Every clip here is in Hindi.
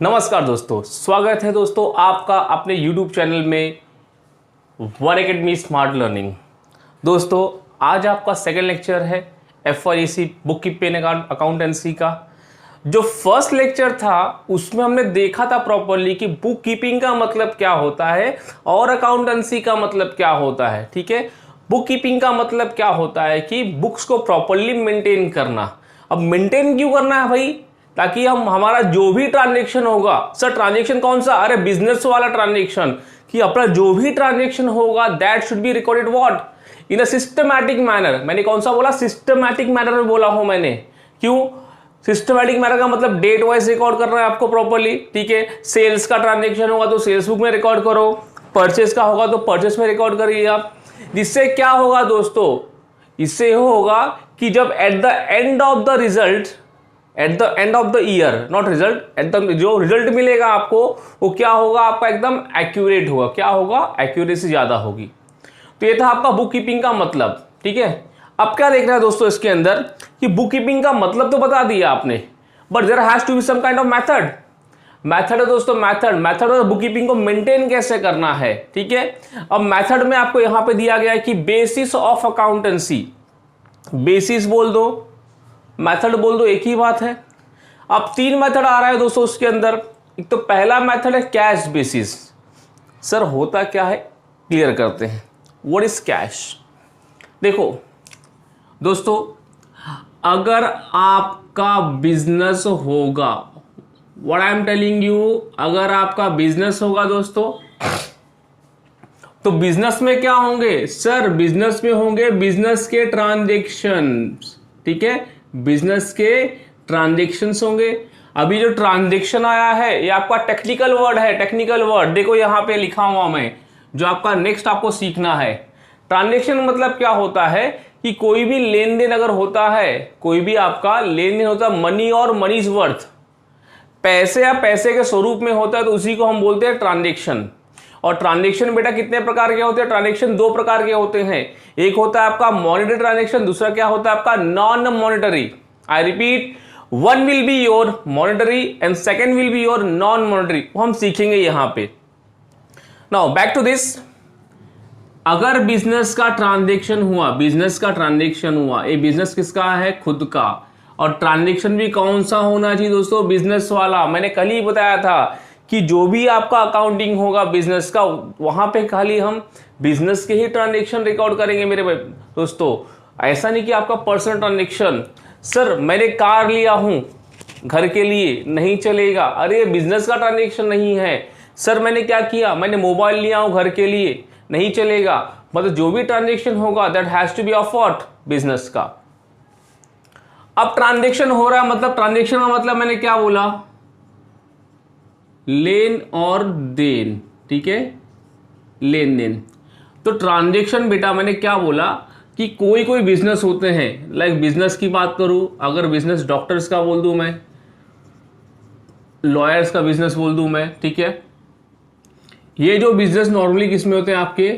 नमस्कार दोस्तों, स्वागत है दोस्तों आपका अपने YouTube चैनल में वन एकेडमी स्मार्ट लर्निंग। दोस्तों आज आपका सेकेंड लेक्चर है FYEC बुक कीपिंग अकाउंटेंसी का। जो फर्स्ट लेक्चर था उसमें हमने देखा था प्रॉपरली कि बुक कीपिंग का मतलब क्या होता है और अकाउंटेंसी का मतलब क्या होता है। ठीक है, बुक कीपिंग का मतलब क्या होता है कि बुक्स को प्रॉपरली मेंटेन करना। अब मेंटेन क्यों करना है भाई? ताकि हम हमारा जो भी ट्रांजेक्शन होगा, सर ट्रांजेक्शन कौन सा? अरे बिजनेस वाला ट्रांजेक्शन, कि अपना जो भी ट्रांजेक्शन होगा that should be recorded what in a systematic manner. मैंने कौन सा बोला? सिस्टमैटिक मैनर में बोला हूं मैंने। क्यों सिस्टमैटिक मैनर का मतलब? डेट वाइज रिकॉर्ड करना है आपको प्रॉपरली। ठीक है, सेल्स का ट्रांजेक्शन होगा तो सेल्स बुक में रिकॉर्ड करो, परचेस का होगा तो परचेस में रिकॉर्ड करिए आप। जिससे क्या होगा दोस्तों? इससे होगा कि जब at the end of the result, at the end of the year, not result, at the जो रिजल्ट मिलेगा आपको वो क्या होगा? आपका एकदम एक्यूरेट होगा। क्या होगा? एक्यूरेसी ज्यादा होगी। तो ये था आपका बुक कीपिंग का मतलब। ठीक है, अब क्या देखना है दोस्तों इसके अंदर कि बुक कीपिंग का मतलब तो बता दिया आपने, but there has to be some kind of method. Method है दोस्तों, मेथड और बुक कीपिंग को मेंटेन कैसे करना है। ठीक है, अब मेथड में आपको यहां पे दिया गया है कि बेसिस ऑफ अकाउंटेंसी। बेसिस बोल दो, मेथड बोल दो, एक ही बात है। अब तीन मेथड आ रहा है दोस्तों उसके अंदर। एक तो पहला मेथड है कैश बेसिस। सर होता क्या है क्लियर करते हैं। What is cash? देखो दोस्तों, अगर आपका बिजनेस होगा, what I am telling you, अगर आपका बिजनेस होगा दोस्तों तो बिजनेस में क्या होंगे? सर बिजनेस में होंगे बिजनेस के ट्रांजेक्शन। ठीक है, बिजनेस के ट्रांजेक्शंस होंगे। अभी जो ट्रांजेक्शन आया है ये आपका टेक्निकल वर्ड है। टेक्निकल वर्ड देखो यहां पे लिखा हुआ मैं, जो आपका नेक्स्ट आपको सीखना है। ट्रांजेक्शन मतलब क्या होता है कि कोई भी लेन देन अगर होता है, कोई भी आपका लेन देन होता है, मनी और मनीज वर्थ, पैसे या पैसे के स्वरूप में होता है, तो उसी को हम बोलते हैं ट्रांजेक्शन। और ट्रांजेक्शन बेटा कितने प्रकार के होते हैं? ट्रांजेक्शन दो प्रकार के होते हैं। एक होता है आपका मॉनिटरी ट्रांजेक्शन, दूसरा क्या होता है आपका non monetary. I repeat, one will be your monetary and second will be your non monetary. वो हम सीखेंगे यहां पे। Now back to this. अगर बिजनेस का ट्रांजेक्शन हुआ, बिजनेस का ट्रांजेक्शन हुआ, ये बिजनेस किसका है? खुद का। और ट्रांजेक्शन भी कौन सा होना चाहिए दोस्तों? बिजनेस वाला। मैंने कल ही बताया था कि जो भी आपका अकाउंटिंग होगा बिजनेस का, वहां पे खाली हम बिजनेस के ही ट्रांजेक्शन रिकॉर्ड करेंगे मेरे दोस्तों। ऐसा नहीं कि आपका पर्सनल ट्रांजेक्शन, सर मैंने कार लिया हूं घर के लिए, नहीं चलेगा। अरे बिजनेस का ट्रांजेक्शन नहीं है। सर मैंने क्या किया? मैंने मोबाइल लिया हूं घर के लिए, नहीं चलेगा। मतलब जो भी ट्रांजेक्शन होगा that has to be of what? Business का। अब ट्रांजेक्शन हो रहा है, मतलब ट्रांजेक्शन का मतलब मैंने क्या बोला? लेन और देन। ठीक है, लेन देन। तो ट्रांजेक्शन बेटा मैंने क्या बोला कि कोई कोई बिजनेस होते हैं, लाइक बिजनेस की बात करूं, अगर बिजनेस डॉक्टर्स का बोल दूं मैं, लॉयर्स का बिजनेस बोल दूं मैं। ठीक है, ये जो बिजनेस नॉर्मली किस में होते हैं? आपके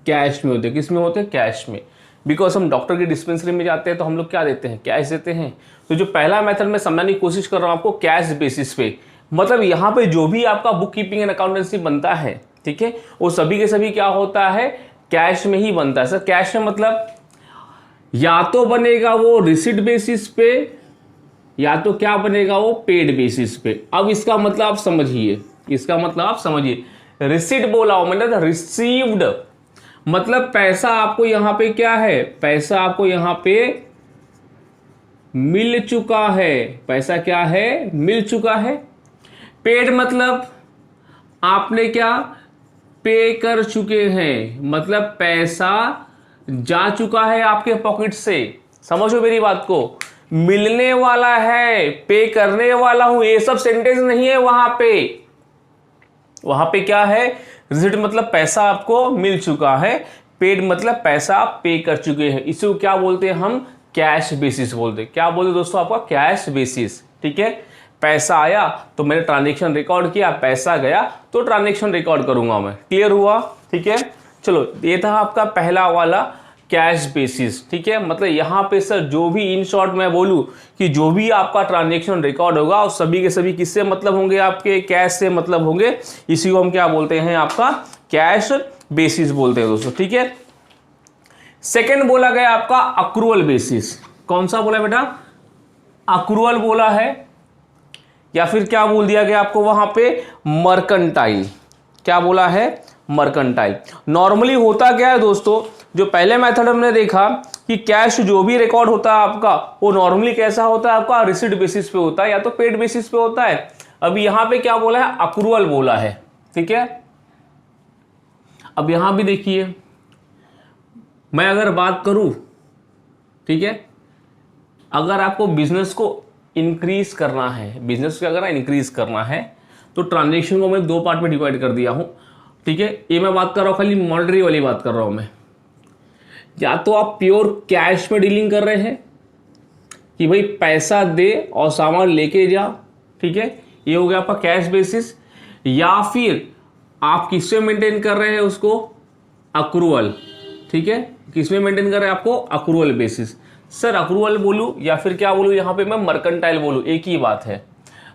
कैश में होते हैं। किस में होते हैं? कैश में। बिकॉज हम डॉक्टर की डिस्पेंसरी में जाते हैं तो हम लोग क्या देते हैं? कैश देते हैं। तो जो पहला मेथड मैं समझाने की कोशिश कर रहा हूं आपको, कैश बेसिस पे, मतलब यहां पे जो भी आपका बुक कीपिंग एंड अकाउंटेंसी बनता है, ठीक है, वो सभी के सभी क्या होता है? कैश में ही बनता है। सर कैश में मतलब या तो बनेगा वो रिसीट बेसिस पे, या तो क्या बनेगा वो? पेड बेसिस पे। अब इसका मतलब आप समझिए, इसका मतलब आप समझिए। रिसीट बोला हो मतलब रिसीव्ड, मतलब पैसा आपको यहां पे क्या है? पैसा आपको यहां पे मिल चुका है। पैसा क्या है? मिल चुका है। पेड मतलब आपने क्या? पे कर चुके हैं, मतलब पैसा जा चुका है आपके पॉकेट से। समझो मेरी बात को, मिलने वाला है, पे करने वाला हूं, ये सब सेंटेंस नहीं है वहां पे। वहां पे क्या है? रिसीट मतलब पैसा आपको मिल चुका है, पेड मतलब पैसा आप पे कर चुके हैं। इसे क्या बोलते हैं हम? कैश बेसिस बोलते हैं। क्या बोलते दोस्तों? आपका कैश बेसिस। ठीक है, पैसा आया तो मैंने ट्रांजेक्शन रिकॉर्ड किया, पैसा गया तो ट्रांजेक्शन रिकॉर्ड करूंगा मैं। क्लियर हुआ? ठीक है, चलो ये था आपका पहला वाला कैश बेसिस, ठीक है। मतलब यहाँ पे सर जो भी इन शॉर्ट मैं बोलूँ कि जो भी आपका ट्रांजेक्शन रिकॉर्ड होगा और सभी के सभी किससे मतलब होंगे, आपके कैश से मतलब होंगे। इसी को हम क्या बोलते हैं, आपका कैश बेसिस बोलते हैं दोस्तों, ठीक है। सेकंड बोला गया आपका अक्रूवल बेसिस। कौन सा बोला बेटा, अक्रूवल बोला है, या फिर क्या बोल दिया गया आपको वहां पे, मर्केंटाइल। क्या बोला है, मर्केंटाइल। नॉर्मली होता क्या है दोस्तों, जो पहले मेथड हमने देखा कि कैश जो भी रिकॉर्ड होता है आपका वो नॉर्मली कैसा होता है आपका, रिसीट बेसिस पे होता है या तो पेड बेसिस पे होता है। अभी यहां पे क्या बोला है, अक्रूवल बोला है, ठीक है। अब यहां भी देखिए, मैं अगर बात करूं, ठीक है, अगर आपको बिजनेस को इंक्रीज करना है, बिजनेस को अगर इंक्रीज करना है तो ट्रांजेक्शन को मैं दो पार्ट में डिवाइड कर दिया हूं, ठीक है। ये मैं बात कर रहा हूं खाली मॉनेटरी वाली बात कर रहा हूं मैं। या तो आप प्योर कैश में डीलिंग कर रहे हैं कि भाई पैसा दे और सामान लेके जा, ठीक है, ये हो गया आपका कैश बेसिस। या फिर आप किसमें मेंटेन कर रहे हैं उसको, अक्रूवल, ठीक है, किसमें मेंटेन कर रहे हैं आपको, अक्रूवल बेसिस। सर अक्रूवल बोलूं या फिर क्या बोलूं, यहां पे मैं मर्केंटाइल बोलूं, एक ही बात है।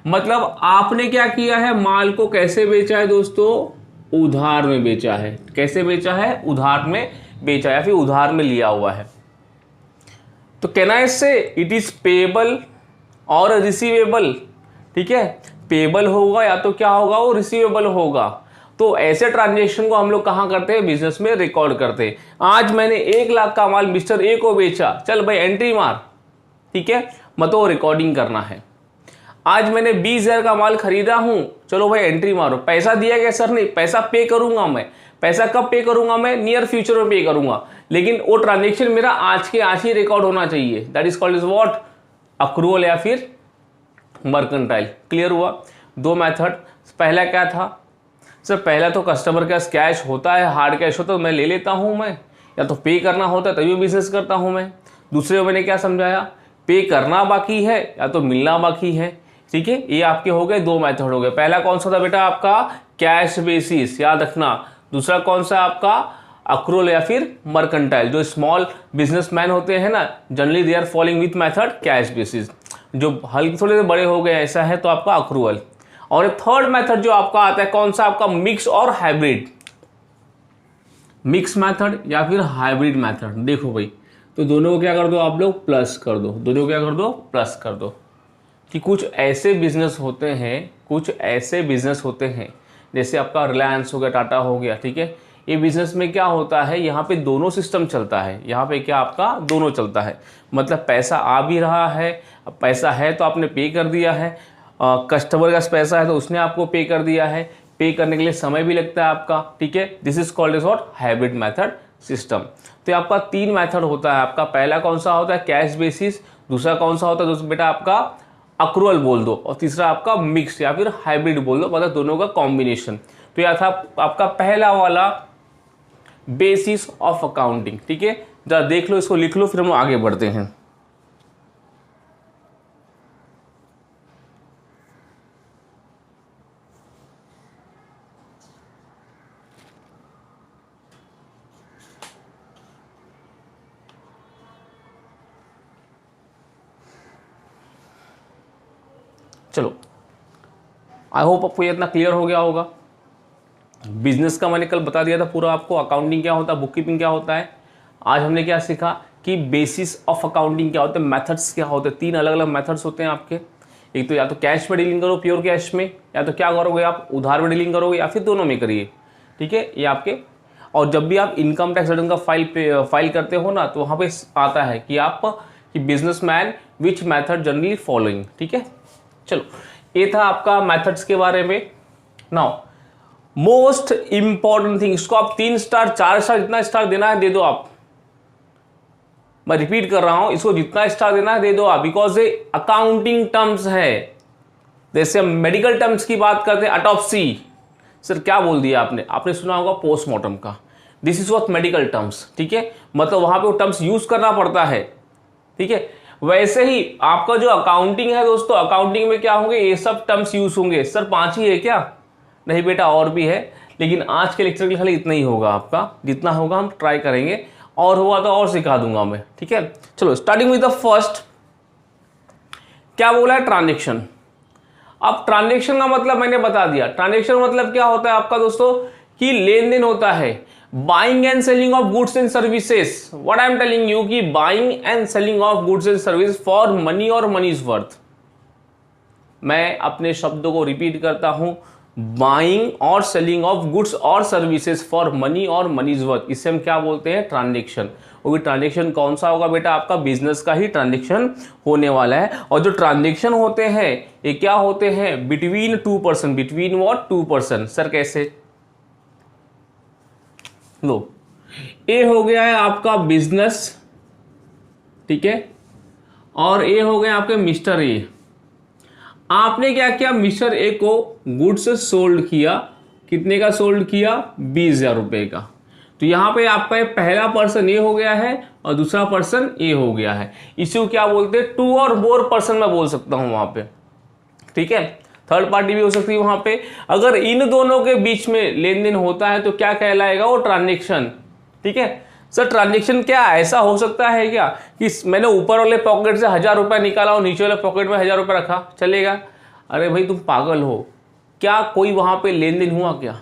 मतलब आपने क्या किया है, माल को कैसे बेचा है दोस्तों, उधार में बेचा है। कैसे बेचा है, उधार में बेचा या फिर उधार में लिया हुआ है। तो कैन आई से इट इज पेएबल और रिसीवेबल, ठीक है। पेएबल होगा या तो क्या होगा, वो रिसीवेबल होगा। तो ऐसे ट्रांजेक्शन को हम लोग कहां करते हैं, बिजनेस में रिकॉर्ड करते हैं। आज मैंने 1 लाख का माल मिस्टर ए को बेचा, चल भाई एंट्री मार, ठीक है, मतलब रिकॉर्डिंग करना है। आज मैंने 20,000 का माल खरीदा हूं, चलो भाई एंट्री मारो। पैसा दिया गया सर, नहीं, पैसा पे करूंगा मैं। पैसा कब पे करूंगा मैं, नियर फ्यूचर में पे करूंगा, लेकिन वो ट्रांजेक्शन मेरा आज के आज ही रिकॉर्ड होना चाहिए। That is called is what, accrual या फिर मर्केंटाइल। क्लियर हुआ। दो मेथड। पहला क्या था सर, पहला तो कस्टमर के पास कैश होता है, हार्ड कैश होता है तो मैं ले लेता हूं मैं, या तो पे करना होता है तभी बिजनेस करता हूं मैं। दूसरे में मैंने क्या समझाया, पे करना बाकी है या तो मिलना बाकी है, ठीक है। ये आपके हो गए दो मेथड हो गए। पहला कौन सा था बेटा आपका, कैश बेसिस, याद रखना। दूसरा कौन सा आपका, अक्रूवल या फिर मर्केंटाइल। जो स्मॉल बिजनेसमैन होते हैं ना, generally they are following with method cash basis. जो हल्के थोड़े से बड़े हो गए ऐसा है तो आपका अक्रूवल। और थर्ड मेथड जो आपका आता है कौन सा, आपका मिक्स और हाइब्रिड। मिक्स मेथड या फिर हाइब्रिड मेथड। देखो भाई, तो दोनों को क्या कर दो आप लोग, प्लस कर दो। दोनों को क्या कर दो, प्लस कर दो। कि कुछ ऐसे बिजनेस होते हैं, कुछ ऐसे बिजनेस होते हैं जैसे आपका रिलायंस हो गया, टाटा हो गया, ठीक है। ये बिजनेस में क्या होता है, यहाँ पे दोनों सिस्टम चलता है। यहाँ पे क्या आपका दोनों चलता है, मतलब पैसा आ भी रहा है, पैसा है तो आपने पे कर दिया है, कस्टमर का पैसा है तो उसने आपको पे कर दिया है, पे करने के लिए समय भी लगता है आपका, ठीक है। This is called is what, hybrid method system. तो आपका 3 मेथड होता है आपका। पहला कौन सा होता है, कैश बेसिस। दूसरा कौन सा होता है दोस्तों बेटा आपका, अक्रूवल बोल दो। और तीसरा आपका मिक्स या फिर हाइब्रिड बोल दो, मतलब दोनों का कॉम्बिनेशन। तो यह था आपका पहला वाला बेसिस ऑफ अकाउंटिंग, ठीक है। जरा देख लो, इसको लिख लो, फिर हम आगे बढ़ते हैं। चलो, आई होप आपको ये इतना क्लियर हो गया होगा। बिजनेस का मैंने कल बता दिया था पूरा आपको, अकाउंटिंग क्या होता है, बुक कीपिंग क्या होता है। आज हमने क्या सीखा कि बेसिस ऑफ अकाउंटिंग क्या होता है, मेथड्स क्या होते हैं। 3 अलग अलग मेथड्स होते हैं आपके। एक तो या तो कैश में डीलिंग करो, प्योर कैश में, या तो क्या करोगे आप, उधार में डीलिंग करोगे, या फिर दोनों में करिए, ठीक है। ये आपके, और जब भी आप इनकम टैक्स रिटर्न का फाइल करते हो ना, तो वहाँ पे आता है कि आप कि businessman which method generally following, ठीक है। चलो, ये था आपका मेथड्स के बारे में। नाउ मोस्ट इंपॉर्टेंट थिंग, इसको आप 3 स्टार 4 स्टार जितना स्टार देना है दे दो आप। मैं रिपीट कर रहा हूं, इसको जितना स्टार देना है दे दो आप, बिकॉज ये अकाउंटिंग टर्म्स है। जैसे हम मेडिकल टर्म्स की बात करते हैं, ऑटोप्सी, सर क्या बोल दिया आपने, आपने सुना होगा पोस्टमार्टम का। This is what medical terms, ठीक है। मतलब वहां पे वो टर्म्स यूज करना पड़ता है, ठीक है। वैसे ही आपका जो अकाउंटिंग है दोस्तों, अकाउंटिंग में क्या होंगे, ये सब टर्म्स यूज होंगे। सर 5 ही है क्या, नहीं बेटा और भी है, लेकिन आज के लेक्चर के लिए खाली इतना ही होगा आपका। जितना होगा हम ट्राई करेंगे और हुआ तो और सिखा दूंगा मैं, ठीक है। चलो स्टार्टिंग विद द फर्स्ट, क्या बोला है, ट्रांजेक्शन। अब ट्रांजेक्शन का मतलब मैंने बता दिया। ट्रांजेक्शन मतलब क्या होता है आपका दोस्तों, कि लेन देन होता है, buying and selling of goods and services. What I am telling you, कि buying and selling of goods and service for money और मनी इज वर्थ। मैं अपने शब्दों को रिपीट करता हूं, बाइंग और सेलिंग ऑफ गुड्स और सर्विसेज फॉर मनी और मनी इज वर्थ, इसे हम क्या बोलते हैं, ट्रांजेक्शन। वो भी ट्रांजेक्शन कौन सा होगा बेटा, आपका बिजनेस का ही ट्रांजेक्शन होने वाला है। और जो ट्रांजेक्शन होते हैं ये क्या होते हैं, between two person. Between what, two person. Sir कैसे, लो, ए हो गया है आपका बिजनेस, ठीक है, और ए हो गए आपके मिस्टर ए। आपने क्या किया, मिस्टर ए को गुड्स सोल्ड किया, कितने का सोल्ड किया, 20,000 रुपए का। तो यहां पे आपका ये पहला पर्सन ए हो गया है और दूसरा पर्सन ए हो गया है। इसी क्या बोलते हैं, टू और मोर पर्सन मैं बोल सकता हूं वहां पे, ठीक है। थर्ड पार्टी भी हो सकती है वहां पे। अगर इन दोनों के बीच में लेन देन होता है तो क्या कहलाएगा, वो ट्रांजेक्शन, ठीक है। सर ट्रांजेक्शन क्या ऐसा हो सकता है क्या कि मैंने ऊपर वाले पॉकेट से 1,000 रुपया निकाला और नीचे वाले पॉकेट में 1,000 रुपया रखा, चलेगा? अरे भाई तुम पागल हो क्या, कोई वहां पे लेन देन हुआ क्या?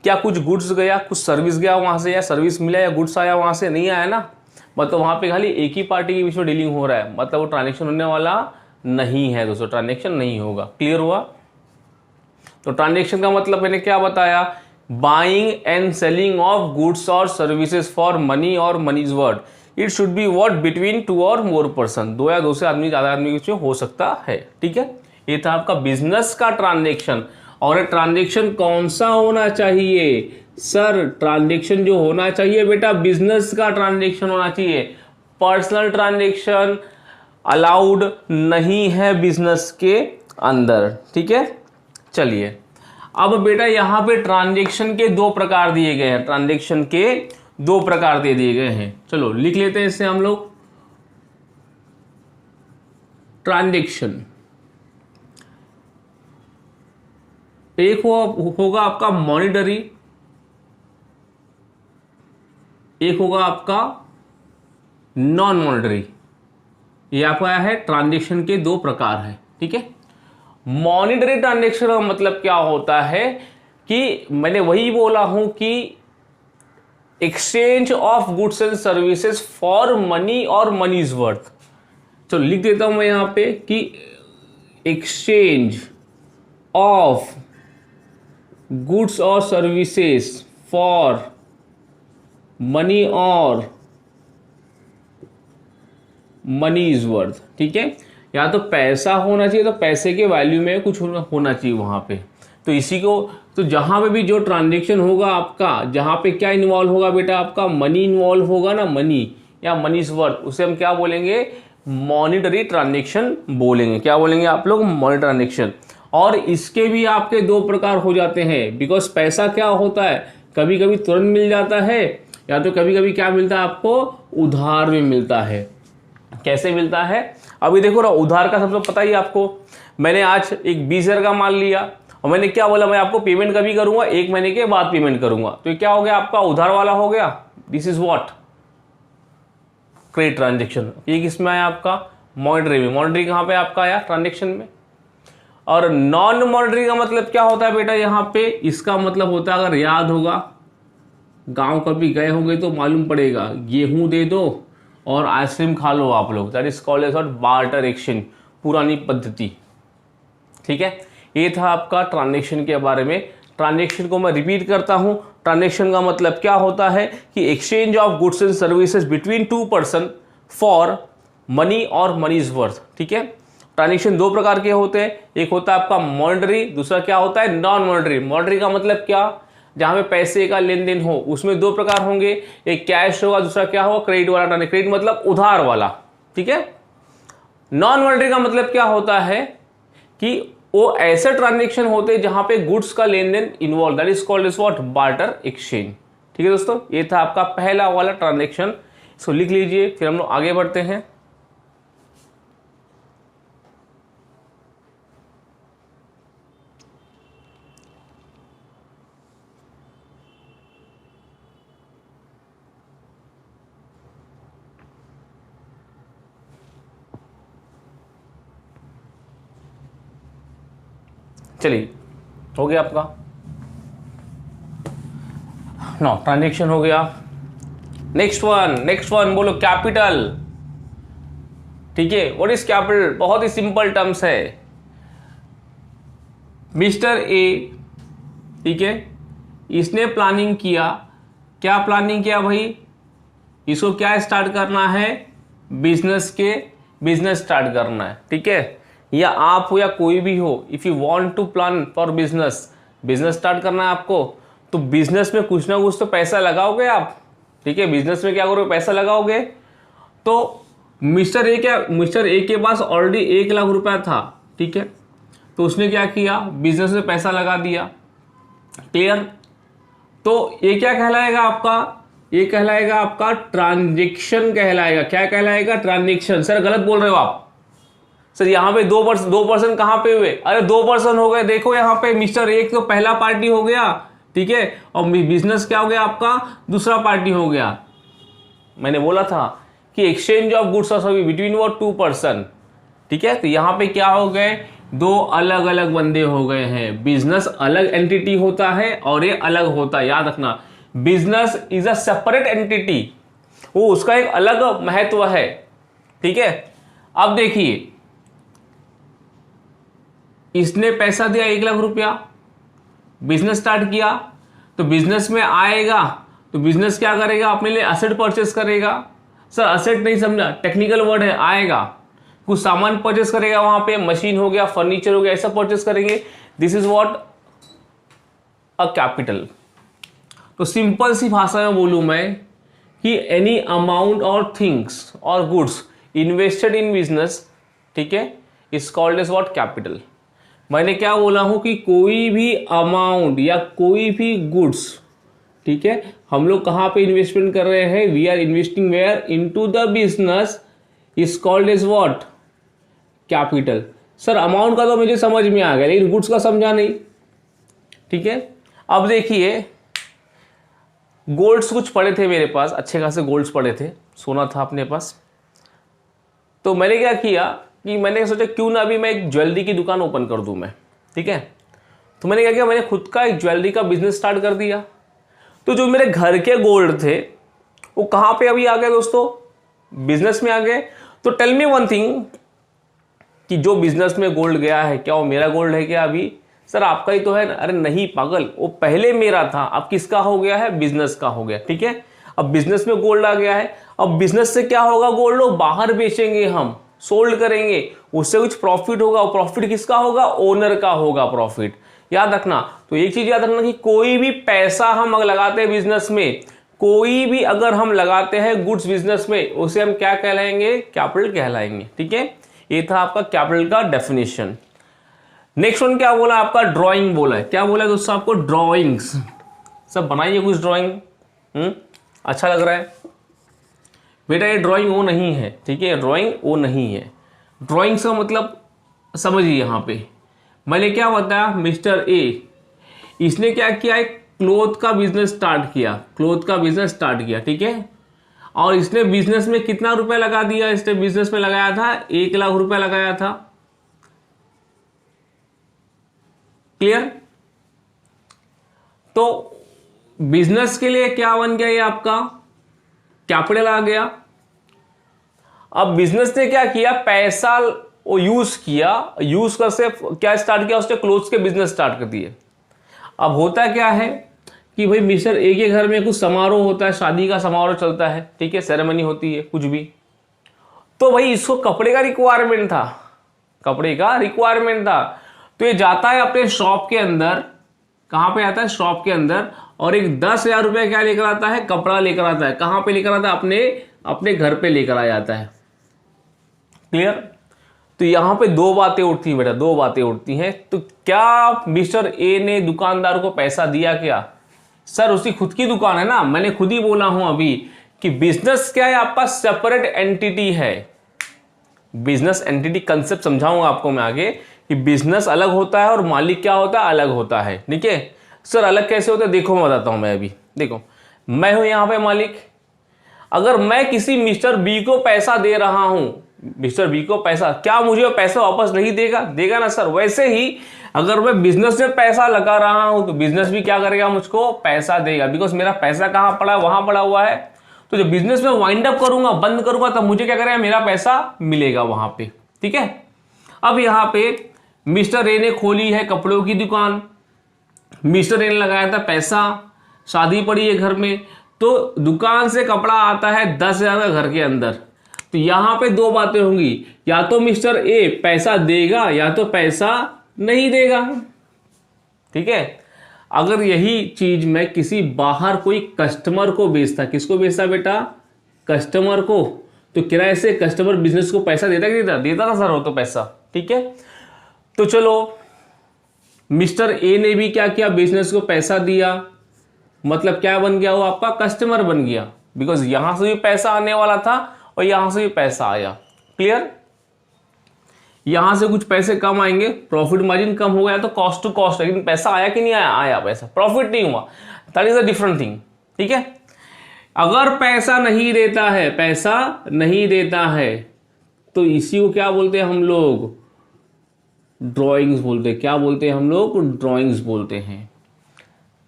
क्या कुछ गुड्स गया, कुछ सर्विस गया वहां से, या सर्विस मिला या गुड्स आया वहां से, नहीं आया ना। मतलब वहां पे खाली एक ही पार्टी के बीच में डीलिंग हो रहा है, मतलब वो ट्रांजेक्शन होने वाला नहीं है दोस्तों, ट्रांजेक्शन नहीं होगा। क्लियर हुआ? तो ट्रांजेक्शन का मतलब मैंने क्या बताया, buying and selling of goods और सर्विसेज फॉर मनी और money's worth. It should be what, between two और मोर पर्सन, दो या दो से आदमी, ज्यादा आदमी के बीच में हो सकता है, ठीक है। ये था आपका बिजनेस का ट्रांजेक्शन। और ट्रांजेक्शन कौन सा होना चाहिए सर, ट्रांजेक्शन जो होना चाहिए बेटा बिजनेस का ट्रांजेक्शन होना चाहिए। पर्सनल ट्रांजेक्शन अलाउड नहीं है बिजनेस के अंदर, ठीक है। चलिए अब बेटा यहां पे ट्रांजेक्शन के दो प्रकार दिए गए हैं, ट्रांजेक्शन के दो प्रकार दे दिए गए हैं। चलो लिख लेते हैं इससे हम लोग। ट्रांजेक्शन एक होगा आपका मॉनिटरी, एक होगा आपका नॉन मॉनिटरी। ये आपका है ट्रांजेक्शन के दो प्रकार है, ठीक है। मॉनिटरी ट्रांजेक्शन का मतलब क्या होता है कि मैंने वही बोला हूं कि exchange of goods and services for money और मनी इज वर्थ। तो लिख देता हूं मैं यहां पे कि एक्सचेंज ऑफ गुड्स और सर्विसेज फॉर मनी और मनी इज वर्थ, ठीक है। या तो पैसा होना चाहिए, तो पैसे के वैल्यू में कुछ होना चाहिए वहां पे। तो इसी को, तो जहां पे भी जो ट्रांजेक्शन होगा आपका, जहां पे क्या इन्वॉल्व होगा बेटा, आपका मनी इन्वॉल्व होगा ना, मनी या मनी इज वर्थ, उसे हम क्या बोलेंगे, मॉनिटरी ट्रांजेक्शन बोलेंगे। क्या बोलेंगे आप लोग, मॉनिटरी ट्रांजेक्शन। और इसके भी आपके दो प्रकार हो जाते हैं, बिकॉज पैसा क्या होता है, कभी कभी तुरंत मिल जाता है, या तो कभी कभी क्या मिलता है आपको, उधार में मिलता है। कैसे मिलता है, अभी देखो ना, उधार का सबसे पता ही आपको। मैंने आज एक 20,000 का माल लिया और मैंने क्या बोला, मैं आपको पेमेंट कभी करूंगा, 1 महीने के बाद पेमेंट करूंगा। तो ये क्या हो गया, आपका उधार वाला हो गया। This is what, credit transaction. ये किसमें आया आपका, मॉनिटरी में। मॉनिटरी कहां पे आपका आया, ट्रांजेक्शन में। और नॉन मॉनिटरी का मतलब क्या होता है बेटा, यहां पे इसका मतलब होता है, अगर याद होगा, गांव कभी गए होंगे तो मालूम पड़ेगा, गेहूं दे दो और आइसक्रीम खा लो आप लोग, that is called as barter exchange, पुरानी पद्धति, ठीक है। ये था आपका ट्रांजेक्शन के बारे में। ट्रांजेक्शन को मैं रिपीट करता हूं, ट्रांजेक्शन का मतलब क्या होता है कि exchange of goods and services between two person for money और मनी इज वर्थ, ठीक है। ट्रांजेक्शन दो प्रकार के होते हैं, एक होता है आपका मॉनिटरी, दूसरा क्या होता है, नॉन मॉनिटरी। मॉनिटरी का मतलब क्या, जहां पे पैसे का लेन देन हो, उसमें दो प्रकार होंगे, एक कैश होगा, दूसरा क्या होगा, क्रेडिट वाला ट्रांजेक्शन। क्रेडिट मतलब उधार वाला, ठीक है। नॉन मॉनिटरी का मतलब क्या होता है कि वो ऐसे ट्रांजेक्शन होते हैं जहां पे गुड्स का लेन देन involve, that is called is what, barter exchange, ठीक है दोस्तों। ये था आपका पहला वाला ट्रांजेक्शन, इसको लिख लीजिए, फिर हम लोग आगे बढ़ते हैं। चलिए हो गया आपका नो ट्रांजेक्शन हो गया। नेक्स्ट वन बोलो कैपिटल। ठीक है, व्हाट इज कैपिटल? बहुत ही सिंपल टर्म्स है। मिस्टर ए, ठीक है, इसने प्लानिंग किया। क्या प्लानिंग किया भाई? इसको क्या स्टार्ट करना है? बिजनेस स्टार्ट करना है। ठीक है, या आप हो या कोई भी हो, if you want to plan for business start करना है आपको, तो बिजनेस में कुछ ना कुछ तो पैसा लगाओगे आप। ठीक है, बिजनेस में क्या करोगे? पैसा लगाओगे। तो मिस्टर ए के पास ऑलरेडी 1 लाख रुपया था। ठीक है, तो उसने क्या किया? बिजनेस में पैसा लगा दिया। क्लियर? तो ये क्या कहलाएगा आपका? ये कहलाएगा आपका ट्रांजेक्शन कहलाएगा। क्या कहलाएगा? ट्रांजेक्शन। सर गलत बोल रहे हो आप। सर यहाँ पे 2% कहाँ पे हुए? अरे 2% हो गए। देखो यहाँ पे मिस्टर एक तो पहला पार्टी हो गया, ठीक है, और बिजनेस क्या हो गया आपका? दूसरा पार्टी हो गया। मैंने बोला था कि एक्सचेंज ऑफ गुड्स और सर्विस बिटवीन वो 2%। ठीक है, तो यहाँ पे क्या हो गए? 2 अलग अलग बंदे हो गए हैं। बिजनेस अलग एंटिटी होता है और ये अलग होता है, याद रखना। Business is a separate entity, वो उसका एक अलग महत्व है। ठीक है, अब देखिए, इसने पैसा दिया 1 लाख रुपया, बिजनेस स्टार्ट किया, तो बिजनेस में आएगा तो बिजनेस क्या करेगा? अपने लिए असेट परचेस करेगा। सर असेट नहीं समझा, टेक्निकल वर्ड है। आएगा, कुछ सामान परचेस करेगा, वहां पे मशीन हो गया, फर्नीचर हो गया, ऐसा परचेस करेंगे। This is what a capital. तो सिंपल सी भाषा में बोलूं मैं कि एनी अमाउंट और थिंग्स और गुड्स इन्वेस्टेड इन बिजनेस, ठीक है, is called as what? Capital. मैंने क्या बोला हूं कि कोई भी अमाउंट या कोई भी गुड्स, ठीक है, हम लोग कहां पे इन्वेस्टमेंट कर रहे हैं? We are investing where? Into the business, is called as what? Capital. Sir amount का तो मुझे समझ में आ गया, लेकिन गुड्स का समझा नहीं। ठीक है, अब देखिए, गोल्ड्स कुछ पड़े थे मेरे पास, अच्छे खासे गोल्ड्स पड़े थे, सोना था अपने पास। तो मैंने क्या किया कि मैंने सोचा क्यों ना अभी मैं एक ज्वेलरी की दुकान ओपन कर दूं मैं। ठीक है, तो मैंने क्या किया? मैंने खुद का एक ज्वेलरी का बिजनेस स्टार्ट कर दिया। तो जो मेरे घर के गोल्ड थे वो कहां पे अभी आ गए दोस्तों? बिजनेस में आ गए। तो टेल मी वन थिंग कि जो बिजनेस में गोल्ड गया है, क्या वो मेरा गोल्ड है क्या अभी? सर आपका ही तो है। अरे नहीं पागल, वो पहले मेरा था, अब किसका हो गया है? बिजनेस का हो गया। ठीक है, अब बिजनेस में गोल्ड आ गया है। अब बिजनेस से क्या होगा? गोल्ड वो बाहर बेचेंगे, हम सोल्ड करेंगे, उससे कुछ प्रॉफिट होगा। प्रॉफिट किसका होगा? ओनर का होगा प्रॉफिट। याद रखना। तो एक चीज याद रखना कि कोई भी पैसा हम अगर लगाते हैं बिजनेस में, कोई भी अगर हम लगाते हैं गुड्स बिजनेस में, उसे हम क्या कहलाएंगे? कैपिटल कहलाएंगे। ठीक है, ये था आपका कैपिटल का डेफिनेशन। नेक्स्ट वन क्या बोला? आपका ड्राइंग बोला है। क्या बोला है दोस्तों आपको? ड्राइंग्स। सब बनाइए कुछ ड्राइंग। अच्छा लग रहा है बेटा? ये ड्राइंग वो नहीं है। ठीक है, ड्राइंग वो नहीं है। ड्राइंग्स का मतलब समझिए। यहां पे मैंने क्या बताया? मिस्टर ए, इसने क्या किया? एक क्लोथ का बिजनेस स्टार्ट किया। ठीक है, और इसने बिजनेस में कितना रुपया लगा दिया? इसने बिजनेस में लगाया था 1 लाख रुपया लगाया था। क्लियर? तो बिजनेस के लिए क्या बन गया? ये आपका कैपिटल आ गया। अब बिजनेस ने क्या किया? पैसा वो यूज कर से क्या स्टार्ट किया? उसने क्लोथ्स के बिजनेस स्टार्ट कर दिए। अब होता क्या है कि भाई मिस्टर ए के घर में कुछ समारोह होता है, शादी का समारोह चलता है, ठीक है, सेरेमनी होती है कुछ भी, तो भाई इसको कपड़े का रिक्वायरमेंट था। तो ये जाता है अपने शॉप के अंदर। कहां पे आता है? शॉप के अंदर। और एक 10,000 रुपया क्या लेकर आता है? कपड़ा लेकर आता है। कहां पे लेकर आता है? अपने घर पे लेकर आ जाता है। क्लियर? तो यहां पे 2 बातें उठती हैं बेटा, 2 बातें उठती हैं। तो क्या मिस्टर ए ने दुकानदार को पैसा दिया क्या? सर उसकी खुद की दुकान है ना। मैंने खुद ही बोला हूं अभी कि बिजनेस क्या है? आपका सेपरेट एंटिटी है। बिजनेस एंटिटी कंसेप्ट समझाऊंगा आपको मैं आगे कि बिजनेस अलग होता है और मालिक क्या होता है? अलग होता है। ठीक है सर, अलग कैसे होता है? देखो मैं बताता हूं। मैं अभी देखो, मैं हूं यहां पे मालिक। अगर मैं किसी मिस्टर बी को पैसा दे रहा हूं, मिस्टर बी को पैसा, क्या मुझे पैसा वापस नहीं देगा? देगा ना सर। वैसे ही अगर मैं बिजनेस में पैसा लगा रहा हूं तो बिजनेस भी क्या करेगा, मुझको पैसा देगा, बिकॉज मेरा पैसा कहां पड़ा है, वहां पड़ा हुआ है। तो जब बिजनेस में वाइंड अप करूंगा, बंद करूंगा, तब मुझे क्या करेगा, मेरा पैसा मिलेगा वहां पे। ठीक है, अब यहां पे मिस्टर ए ने खोली है कपड़ों की दुकान, मिस्टर ए ने लगाया था पैसा, शादी पड़ी है घर में, तो दुकान से कपड़ा आता है 10,000 का घर के अंदर। तो यहां पे दो बातें होंगी, या तो मिस्टर ए पैसा देगा या तो पैसा नहीं देगा। ठीक है, अगर यही चीज मैं किसी बाहर कोई कस्टमर को बेचता, किसको बेचता बेटा, कस्टमर को, तो किराए से कस्टमर बिजनेस को पैसा देता कि देता था सर वो तो पैसा। ठीक है, तो चलो मिस्टर ए ने भी क्या किया, बिजनेस को पैसा दिया, मतलब क्या बन गया, वो आपका कस्टमर बन गया, बिकॉज यहां से भी पैसा आने वाला था और यहां से भी पैसा आया। क्लियर, यहां से कुछ पैसे कम आएंगे, प्रॉफिट मार्जिन कम हो गया तो कॉस्ट टू कॉस्ट, लेकिन पैसा आया कि नहीं आया, आया पैसा, प्रॉफिट नहीं हुआ, that is a different thing. ठीक है, अगर पैसा नहीं देता है, पैसा नहीं देता है, तो इसी को क्या बोलते हैं हम लोग, ड्रॉइंग्स बोलते हैं। क्या बोलते हैं हम लोग, ड्रॉइंग्स बोलते हैं।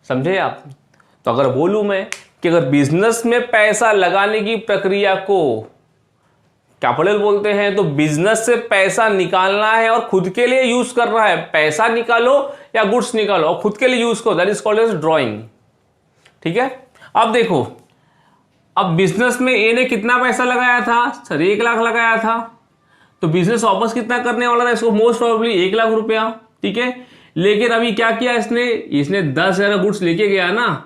समझे आप? तो अगर बोलूं मैं कि अगर बिजनेस में पैसा लगाने की प्रक्रिया को कैपिटल बोलते हैं, तो बिजनेस से पैसा निकालना है और खुद के लिए यूज करना है, पैसा निकालो या गुड्स निकालो और खुद के लिए यूज करो, that is called as drawing. ठीक है, अब देखो, अब बिजनेस में ए ने कितना पैसा लगाया था सर, 1 लाख लगाया था, तो बिजनेस वापस कितना करने वाला था इसको, मोस्ट प्रोबेबली 1 लाख रुपया। ठीक है, लेकिन अभी क्या किया इसने 10,000 गुड्स लेके गया ना,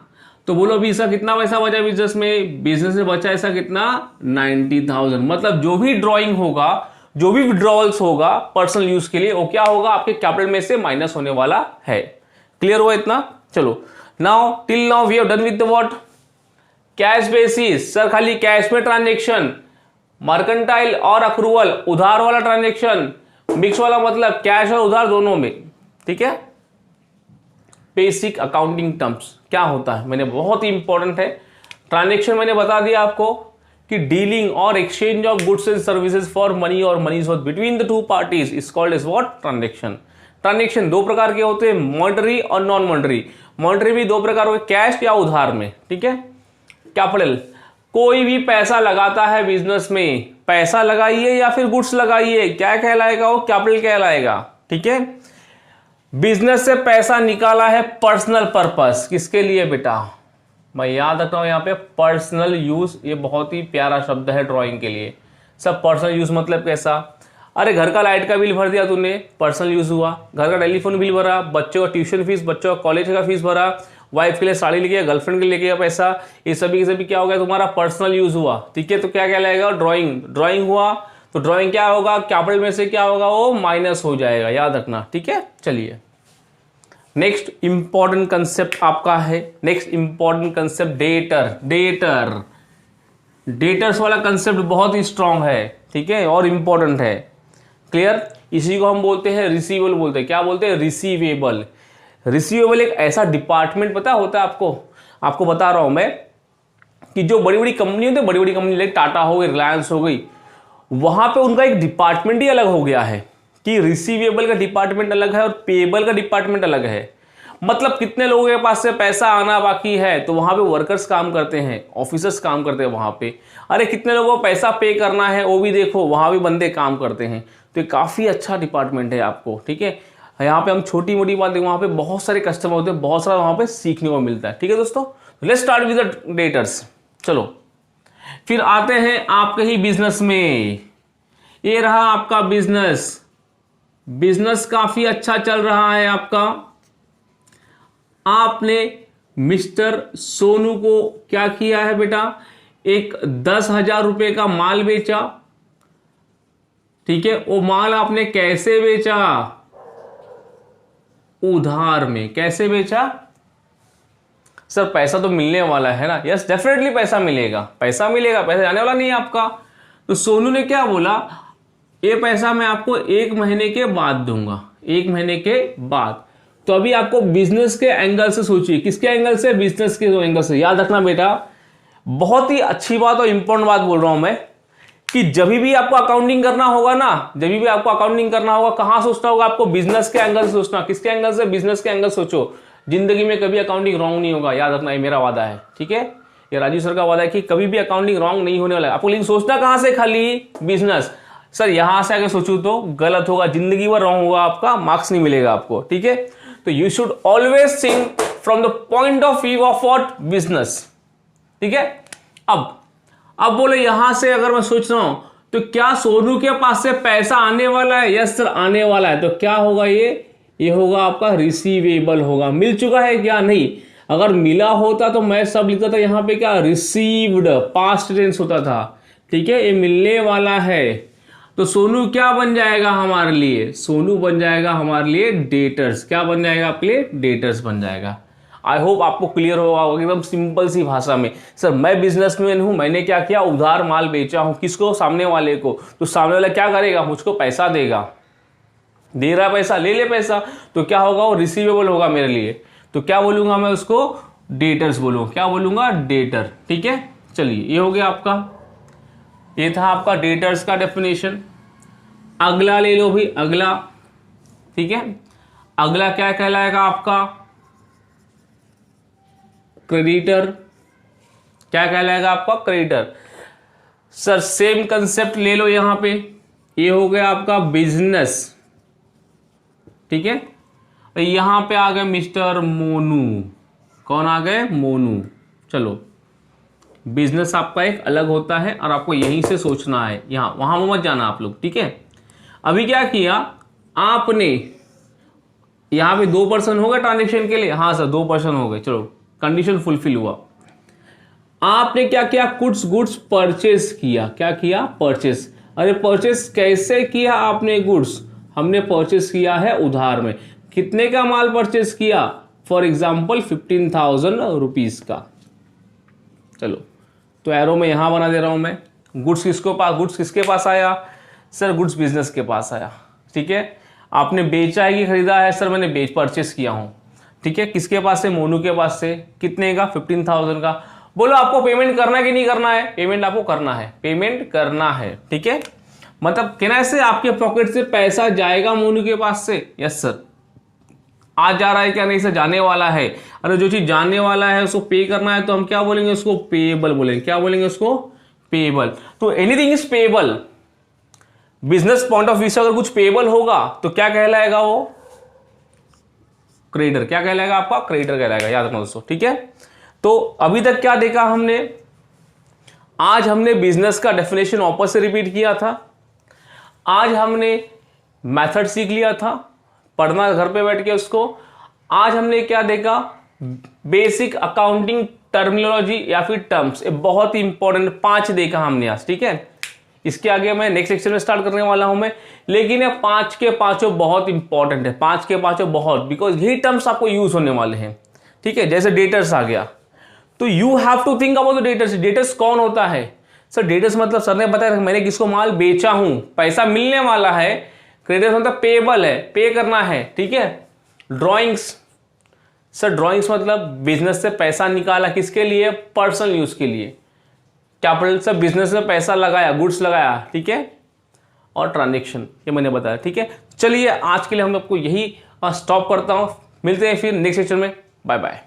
तो बोलो अभी इसका कितना पैसा बचा बिजनेस में, बिजनेस में बचा ऐसा कितना, 90,000। मतलब जो भी ड्रॉइंग होगा, जो भी विड्रॉवल्स होगा पर्सनल यूज के लिए, वो क्या होगा, आपके कैपिटल में से माइनस होने वाला है। क्लियर हुआ इतना? चलो, now till now we have done with the what, cash basis. Sir खाली कैश में ट्रांजेक्शन, मर्केंटाइल और अक्रूवल उधार वाला ट्रांजेक्शन, मिक्स वाला मतलब कैश और उधार दोनों में। ठीक है, बेसिक अकाउंटिंग टर्म्स क्या होता है, मैंने बहुत ही इंपॉर्टेंट है। ट्रांजेक्शन मैंने बता दिया आपको कि डीलिंग और exchange of goods and services for money और money between the two parties is called as what, transaction. Transaction दो प्रकार के होते हैं, मॉनेटरी और नॉन मॉनेटरी। मॉनेटरी भी दो प्रकार होते, कैश या उधार में। ठीक है, कैपिटल, कोई भी पैसा लगाता है बिजनेस में, पैसा लगाइए या फिर गुड्स लगाइए, क्या कहलाएगा वो, कैपिटल कहलाएगा। ठीक है, बिजनेस से पैसा निकाला है पर्सनल पर्पस, किसके लिए बेटा, मैं याद रख रहा हूं यहां पे पर्सनल यूज, ये बहुत ही प्यारा शब्द है ड्राइंग के लिए। सब पर्सनल यूज मतलब कैसा, अरे घर का लाइट का बिल भर दिया तूने, पर्सनल यूज हुआ, घर का टेलीफोन बिल भरा, बच्चों का ट्यूशन फीस, बच्चों का कॉलेज का फीस भरा, वाइफ के लिए साड़ी लेके गया, गर्लफ्रेंड के लिए लेके गया पैसा, ये सभी क्या हो गया, तुम्हारा पर्सनल यूज हुआ। ठीक है, तो क्या कहलाएगा, ड्राइंग। ड्राइंग हुआ तो ड्राइंग क्या होगा, कैपिटल में से क्या होगा, वो माइनस हो जाएगा, याद रखना। ठीक है, चलिए नेक्स्ट इंपॉर्टेंट कंसेप्ट आपका है, next important concept debtor. Debtors वाला कंसेप्ट बहुत ही स्ट्रांग है, ठीक है, और इंपॉर्टेंट है। क्लियर, इसी को हम बोलते हैं रिसीवेबल बोलते हैं। क्या बोलते हैं, रिसीवेबल। रिसीवेबल एक ऐसा डिपार्टमेंट पता होता है आपको बता रहा हूं मैं, कि जो बड़ी बड़ी कंपनी होती है, बड़ी बड़ी कंपनी लाइक टाटा हो गई, रिलायंस हो गई, वहां पे उनका एक डिपार्टमेंट ही अलग हो गया है कि रिसीवेबल का डिपार्टमेंट अलग है और पेएबल का डिपार्टमेंट अलग है। मतलब कितने लोगों के पास से पैसा आना बाकी है, तो वहां पे वर्कर्स काम करते हैं, ऑफिसर्स काम करते हैं वहां पे। अरे कितने लोगों को पैसा पे करना है वो भी देखो, वहां भी बंदे काम करते हैं। तो ये काफी अच्छा डिपार्टमेंट है आपको। ठीक है, यहाँ पे हम छोटी मोटी बात वहां पे बहुत सारे कस्टमर होते हैं, बहुत सारा वहां पे सीखने को मिलता है। ठीक है दोस्तों, let's start with the debtors. चलो फिर आते हैं आपके ही बिजनेस में। ये रहा आपका बिजनेस काफी अच्छा चल रहा है आपका। आपने मिस्टर सोनू को क्या किया है बेटा, एक 10,000 रुपए का माल बेचा। ठीक है, वो माल आपने कैसे बेचा, उधार में। कैसे बेचा सर, पैसा तो मिलने वाला है ना, यस डेफिनेटली पैसा मिलेगा, पैसा जाने वाला नहीं है आपका। तो सोनू ने क्या बोला, ये पैसा मैं आपको 1 महीने के बाद दूंगा, 1 महीने के बाद। तो अभी आपको बिजनेस के एंगल से सोचिए, किसके एंगल से, बिजनेस के एंगल से। याद रखना बेटा, बहुत ही अच्छी बात और इंपॉर्टेंट बात बोल रहा हूं मैं, कि जब भी आपको अकाउंटिंग करना होगा ना, जब भी आपको अकाउंटिंग करना होगा, कहां सोचना होगा आपको? बिजनेस के एंगल से सोचना। किसके एंगल से? बिजनेस के एंगल सोचो। जिंदगी में कभी अकाउंटिंग रॉन्ग नहीं होगा, याद रखना, ये मेरा वादा है, ठीक है? ये राजीव सर का वादा है कि कभी भी अकाउंटिंग रॉन्ग नहीं होने वाला है आपको। लेकिन सोचना कहां से? खाली बिजनेस। सर यहां से आगे सोचूं तो गलत होगा, जिंदगी भर रॉन्ग होगा, आपका मार्क्स नहीं मिलेगा आपको, ठीक है? तो you should always think from the point of view of what? Business, ठीक है? अब बोले यहां से अगर मैं सोच रहा हूं तो क्या सोनू के पास से पैसा आने वाला है? यस सर आने वाला है। तो क्या होगा ये होगा आपका रिसीवेबल होगा। मिल चुका है क्या? नहीं। अगर मिला होता तो मैं सब लिखता था यहां पे क्या? रिसीव्ड, पास्ट टेंस होता था, ठीक है? ये मिलने वाला है। तो सोनू क्या बन जाएगा हमारे लिए? सोनू बन जाएगा हमारे लिए डेटर्स। क्या बन जाएगा आपके लिए? डेटर्स बन जाएगा। आई होप आपको क्लियर होगा एकदम सिंपल सी भाषा में। सर मैं बिजनेसमैन हूं, मैंने क्या किया? उधार माल बेचा हूं। किसको? सामने वाले को। तो सामने वाला क्या करेगा? मुझको पैसा देगा। दे रहा पैसा, ले ले पैसा। तो क्या होगा? वो रिसीवेबल होगा मेरे लिए। तो क्या बोलूंगा मैं उसको? डेटर्स बोलूंगा। क्या बोलूंगा? डेटर, ठीक है? चलिए ये हो गया आपका, ये था आपका डेटर्स का डेफिनेशन। अगला ले लो भाई, अगला, ठीक है? अगला क्या कहलाएगा आपका? क्रेडिटर। क्या कहलाएगा आपका? क्रेडिटर। सर सेम कंसेप्ट ले लो यहां पे, ये हो गया आपका बिजनेस, ठीक है? यहां पे आ गए मिस्टर मोनू। कौन आ गए? मोनू। चलो बिजनेस आपका एक अलग होता है और आपको यहीं से सोचना है, यहां वहां मत जाना आप लोग, ठीक है? अभी क्या किया आपने? यहां पे 2 पर्सन हो गए ट्रांजेक्शन के लिए। हाँ सर 2 पर्सन हो गए, चलो कंडीशन फुलफिल हुआ। आपने क्या किया? गुड्स परचेस किया। क्या किया? परचेस। अरे परचेस कैसे किया आपने गुड्स? हमने परचेस किया है उधार में। कितने का माल परचेस किया? फॉर एग्जाम्पल 15,000 रुपीज का। चलो तो एरो में यहां बना दे रहा हूं मैं। गुड्स किसके पास आया? सर गुड्स बिजनेस के पास आया, ठीक है? आपने बेचा है कि खरीदा है? सर मैंने परचेस किया हूं, ठीक है? किसके पास से? मोनू के पास से। कितने का? 15,000 का। बोलो आपको पेमेंट करना है कि नहीं करना है? पेमेंट आपको करना है, पेमेंट करना है, ठीक है? मतलब कहना से आपके पॉकेट से पैसा जाएगा मोनू के पास से। Yes sir. आज जा रहा है क्या? नहीं सर जाने वाला है। अरे जो चीज जाने वाला है उसको पे करना है तो हम क्या बोलेंगे? उसको पेएबल बोलेंगे। क्या बोलेंगे उसको? पेएबल। तो anything is payable. Business point of view से अगर कुछ पेएबल होगा तो क्या कहलाएगा वो? क्रेडिटर। क्या कहलाएगा आपका? क्रेडिटर कहलाएगा, याद रखना दोस्तों, ठीक है? तो अभी तक क्या देखा हमने? आज हमने बिजनेस का डेफिनेशन वापस से रिपीट किया था। आज हमने मेथड सीख लिया था, पढ़ना घर पे बैठ के उसको। आज हमने क्या देखा? बेसिक अकाउंटिंग टर्मिनोलॉजी या फिर टर्म्स, बहुत ही इंपॉर्टेंट 5 देखा हमने आज, ठीक है? इसके आगे मैं नेक्स्ट सेक्शन में स्टार्ट करने वाला हूं मैं, लेकिन ये 5 के 5 बहुत इंपॉर्टेंट है। 5 के 5 बहुत, बिकॉज यही टर्म्स आपको यूज होने वाले हैं, ठीक है? जैसे डेटर्स आ गया तो you have to think about the debtors. Debtors कौन होता है? सर डेटर्स मतलब सर ने बताया मैंने किसको माल बेचा हूं, पैसा मिलने वाला है। क्रेडिटर्स मतलब पेएबल है, पे करना है, ठीक है? ड्रॉइंग्स, सर ड्रॉइंग्स मतलब बिजनेस से पैसा निकाला, किसके लिए? पर्सनल यूज के लिए। कैपिटल से बिजनेस में पैसा लगाया, गुड्स लगाया, ठीक है? और ट्रांजेक्शन, ये मैंने बताया, ठीक है? चलिए आज के लिए हम आपको यही स्टॉप करता हूं। मिलते हैं फिर नेक्स्ट सेक्शन में। Bye bye.